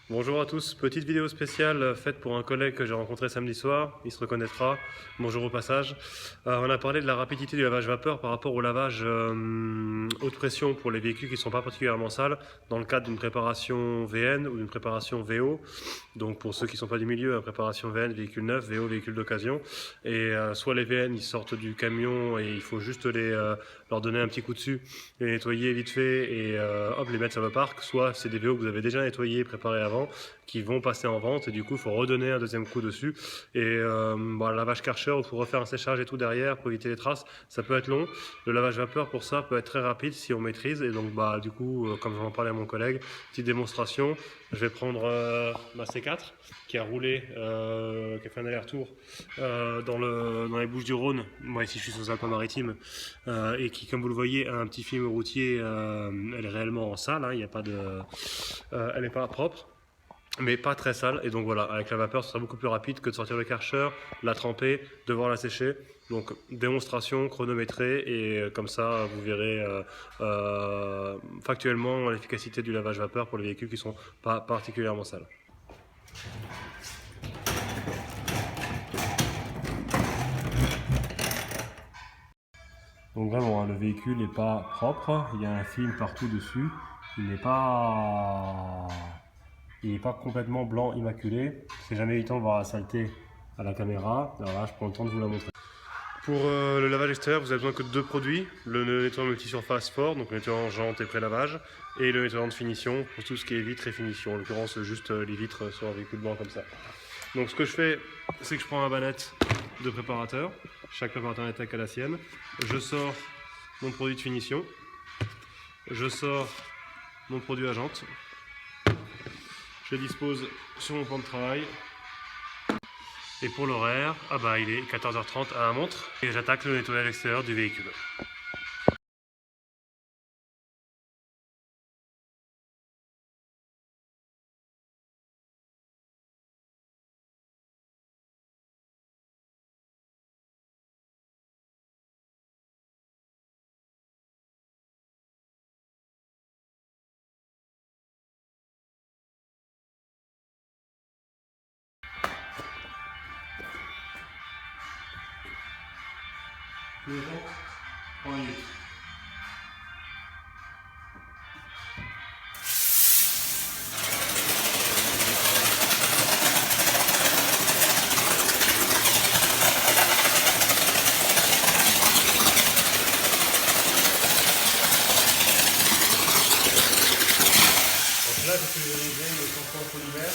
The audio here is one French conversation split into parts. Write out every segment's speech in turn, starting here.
Bonjour à tous, petite vidéo spéciale faite pour un collègue que j'ai rencontré samedi soir, il se reconnaîtra, bonjour au passage. On a parlé de la rapidité du lavage vapeur par rapport au lavage haute pression pour les véhicules qui ne sont pas particulièrement sales, dans le cadre d'une préparation VN ou d'une préparation VO. Donc pour ceux qui ne sont pas du milieu, préparation VN, véhicule neuf, VO, véhicule d'occasion. Et soit les VN, ils sortent du camion et il faut juste leur donner un petit coup dessus, les nettoyer vite fait et hop, les mettre sur le parc. Soit c'est des VO que vous avez déjà nettoyés, préparés avant, qui vont passer en vente et du coup il faut redonner un deuxième coup dessus et le lavage Karcher, il faut refaire un séchage et tout derrière pour éviter les traces, ça peut être long. Le lavage vapeur pour ça peut être très rapide si on maîtrise et donc du coup comme j'en parlais à mon collègue, petite démonstration, je vais prendre ma C4 qui a roulé, qui a fait un aller-retour dans les Bouches-du-Rhône, moi ici je suis sur Alpes-Maritimes, et qui comme vous le voyez a un petit film routier, elle est réellement en sale, hein, il y a pas de, elle n'est pas propre mais pas très sale. Et donc voilà, avec la vapeur, ce sera beaucoup plus rapide que de sortir le Karcher, la tremper, devoir la sécher. Donc démonstration chronométrée et comme ça, vous verrez factuellement l'efficacité du lavage vapeur pour les véhicules qui ne sont pas particulièrement sales. Donc vraiment, hein, le véhicule n'est pas propre, il y a un film partout dessus, il n'est pas complètement blanc immaculé. C'est jamais évident de voir la saleté à la caméra. Alors là, je prends le temps de vous la montrer. Pour le lavage extérieur, vous avez besoin que de deux produits. Le nettoyant multisurface fort, donc le nettoyant jante et pré-lavage, et le nettoyant de finition pour tout ce qui est vitres et finition. En l'occurrence, juste les vitres sur un véhicule blanc comme ça. Donc ce que je fais, c'est que je prends ma banette de préparateur. Chaque préparateur n'attaque à la sienne. Je sors mon produit de finition. Je sors mon produit à jante. Je les dispose sur mon plan de travail. Et pour l'horaire, il est 14h30 à la montre. Et j'attaque le nettoyage extérieur du véhicule. Tous les jours, 3 minutes. Donc là, je suis utilisé le tampon polymère,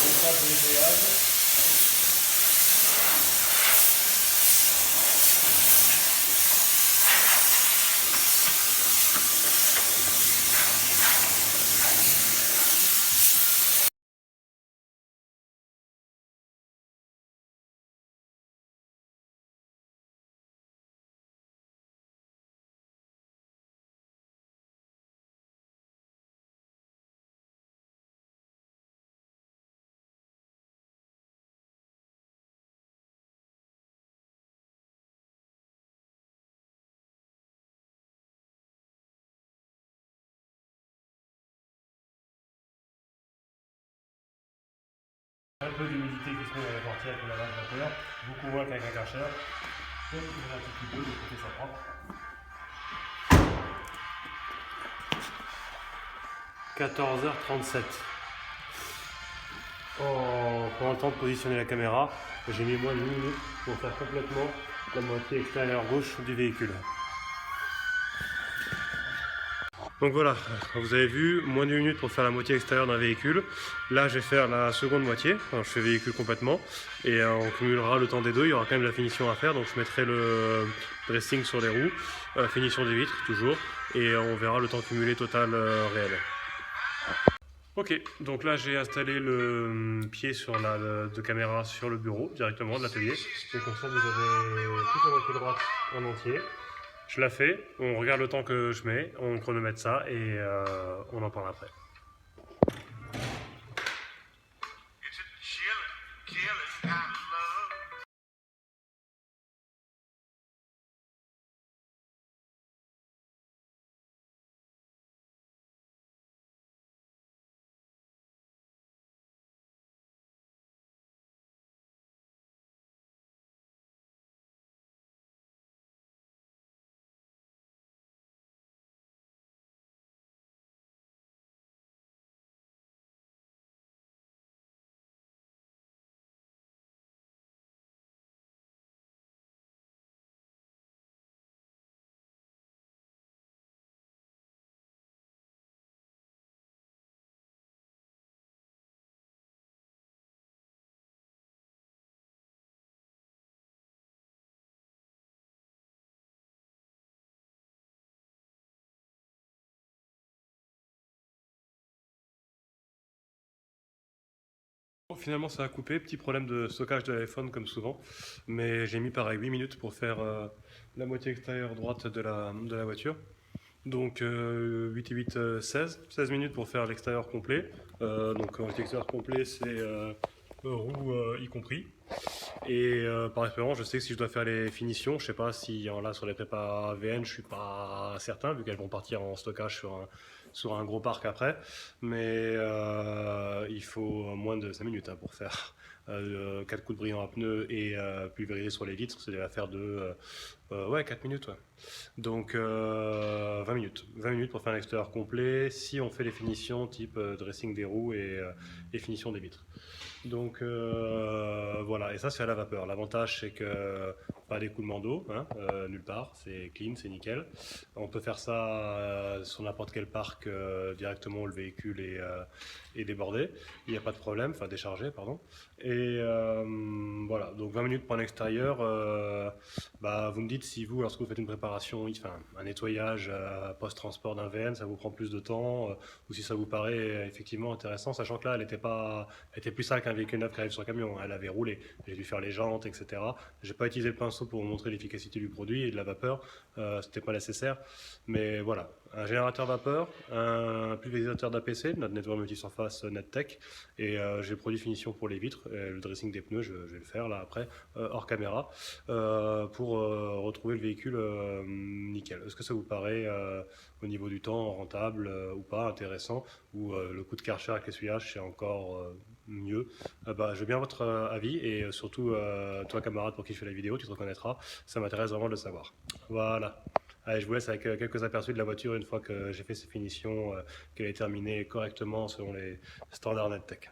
une pâte de nettoyage. Un peu d'humidité qui se met dans la partie avec le lavage vapeur, beaucoup moins qu'avec un Karcher. Donc, il faut un petit peu de côté ça propre. 14h37. En prenant le temps de positionner la caméra, j'ai mis moins de 1 minute pour faire complètement la moitié extérieure gauche du véhicule. Donc voilà, vous avez vu, moins d'1 minute pour faire la moitié extérieure d'un véhicule. Là, je vais faire la seconde moitié, enfin, je fais véhicule complètement, et on cumulera le temps des deux, il y aura quand même de la finition à faire, donc je mettrai le dressing sur les roues, finition des vitres toujours, et on verra le temps cumulé total réel. Ok, donc là j'ai installé le pied sur de caméra sur le bureau directement de l'atelier, et comme ça vous avez toute la moitié droite en entier. Je la fais, on regarde le temps que je mets, on chronomètre ça et on en parle après. finalement ça a coupé, petit problème de stockage de l'iPhone comme souvent, mais j'ai mis pareil 8 minutes pour faire la moitié extérieure droite de la voiture. Donc 8 et 8, 16 minutes pour faire l'extérieur complet. Donc quand je dis extérieur complet, c'est roue y compris. Et par expérience, je sais que si je dois faire les finitions, je sais pas si là sur les prépas VN, je suis pas certain vu qu'elles vont partir en stockage sur un gros parc après. Mais il faut moins de 5 minutes pour faire 4 coups de brillant à pneus et pulvériser sur les vitres. C'est l'affaire de ouais, 4 minutes. Ouais. Donc 20 minutes. 20 minutes pour faire un extérieur complet si on fait les finitions type dressing des roues et finition des vitres. Donc voilà, et ça c'est à la vapeur. L'avantage c'est que pas d'écoulement d'eau, hein, nulle part, c'est clean, c'est nickel. On peut faire ça sur n'importe quel parc directement où le véhicule est débordé, il n'y a pas de problème, enfin déchargé, pardon. Et voilà, donc 20 minutes pour un extérieur, bah, vous me dites si vous, lorsque vous faites une préparation, enfin un nettoyage post-transport d'un VN, ça vous prend plus de temps, ou si ça vous paraît effectivement intéressant, sachant que là elle était plus sale qu'un véhicule neuf qui arrive sur le camion, elle avait roulé, j'ai dû faire les jantes, etc. J'ai pas utilisé le pinceau pour vous montrer l'efficacité du produit et de la vapeur, c'était pas nécessaire, mais voilà, un générateur vapeur, un pulvérisateur d'APC, notre nettoyeur multisurface NetTech, et j'ai le produit finition pour les vitres, le dressing des pneus, je vais le faire là après, hors caméra, pour retrouver le véhicule nickel. Est-ce que ça vous paraît au niveau du temps rentable ou pas, intéressant, ou le coût de Karcher avec l'essuyage c'est encore mieux? Bah, je veux bien votre avis et surtout toi camarade pour qui je fais la vidéo, tu te reconnaîtras, ça m'intéresse vraiment de le savoir. Voilà. Allez, je vous laisse avec quelques aperçus de la voiture une fois que j'ai fait ces finitions, qu'elle est terminée correctement selon les standards NetTech.